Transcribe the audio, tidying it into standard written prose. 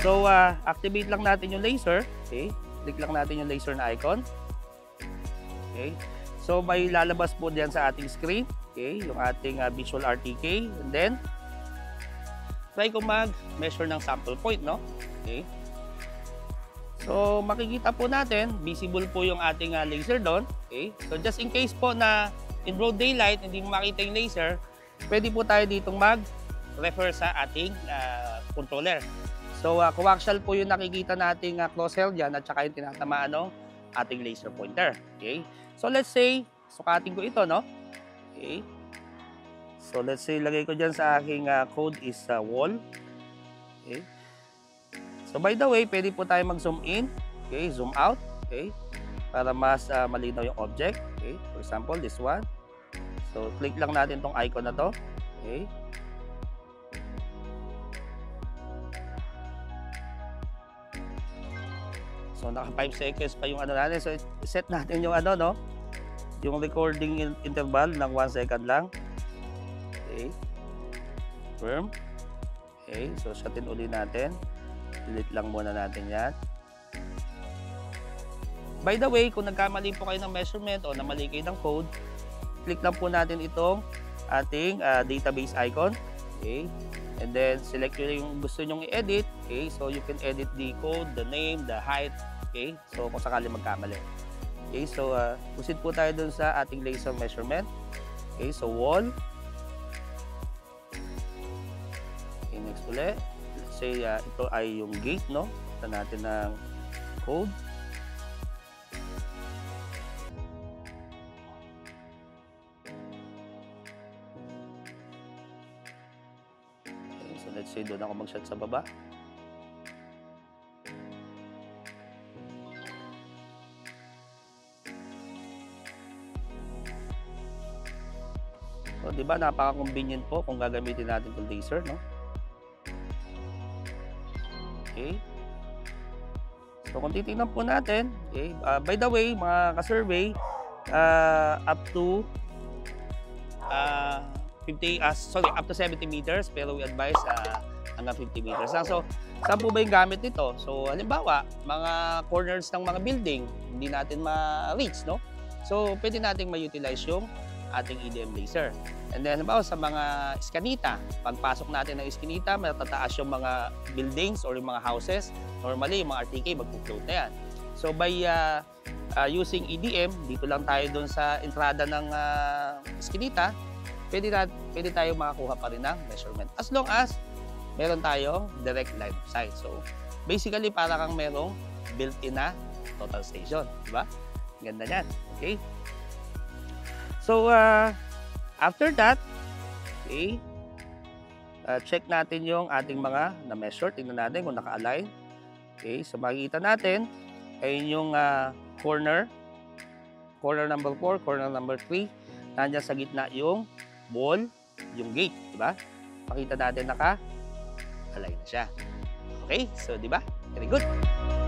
So, activate lang natin yung laser. Okay? Click lang natin yung laser na icon. Okay? So, may lalabas po diyan sa ating screen. Okay? Yung ating visual RTK. And then, try ko mag-measure ng sample point, no? Okay? So, makikita po natin, visible po yung ating laser doon. Okay? So, just in case po na in broad daylight, hindi mo makita yung laser, pwede po tayo ditong mag-refer sa ating controller. So, coaxial po yung nakikita nating crosshair dyan at saka yung tinatamaan ng ating laser pointer. Okay? So, let's say, sukatin ko ito, no? Okay? So, let's say, lagay ko dyan sa aking code is wall. Okay? So, by the way, pwede po tayo mag-zoom in. Okay? Zoom out. Okay? Para mas malinaw yung object. Okay? For example, this one. So, click lang natin tong icon na to. Okay? So, naka 5 seconds pa yung ano natin. So, set natin yung ano, no? Yung recording interval ng 1 second lang. Okay. Firm. Okay. So, setin uli natin. Delete lang muna natin yan. By the way, kung nagkamali po kayo ng measurement o namali kayo ng code, click lang po natin itong ating database icon. Okay. And then, select nyo yung gusto nyong i-edit. Okay. So, you can edit the code, the name, the height. Okay. So, kung sakali magkamali. Okay. So, proceed po tayo dun sa ating laser measurement. Okay. So, wall. Okay. Next ulit. Let's say, ito ay yung gate, no? Ito natin ng code. So, let's say, doon ako mag-set sa baba. So, di ba, napaka-convenient po kung gagamitin natin itong laser, no? Okay. So, kung titignan po natin, okay, by the way, mga ka-survey, up to 70 meters, pero we advise hanggang 50 meters lang. So, saan po ba yung gamit nito? So, halimbawa, mga corners ng mga building, hindi natin ma-reach, no? So, pwede nating ma-utilize yung ating EDM laser. And then, halimbawa, sa mga iskanita, pagpasok natin ng iskanita, matataas yung mga buildings or yung mga houses. Normally, yung mga RTK, mag-float na yan. So, by using EDM, dito lang tayo dun sa entrada ng iskanita, pwede tayo makakuha pa rin ng measurement. As long as meron tayong direct line of sight. So, basically, para kang merong built-in na total station. Diba? Ganda yan. Okay? So, after that, okay, check natin yung ating mga na-measure. Tingnan natin kung naka-align. Okay, so makikita natin ay yung corner number 4, corner number 3. Nandiyan sa gitna yung wall, yung gate, di ba? Makita natin naka-align na siya. Okay, so di ba? Very good.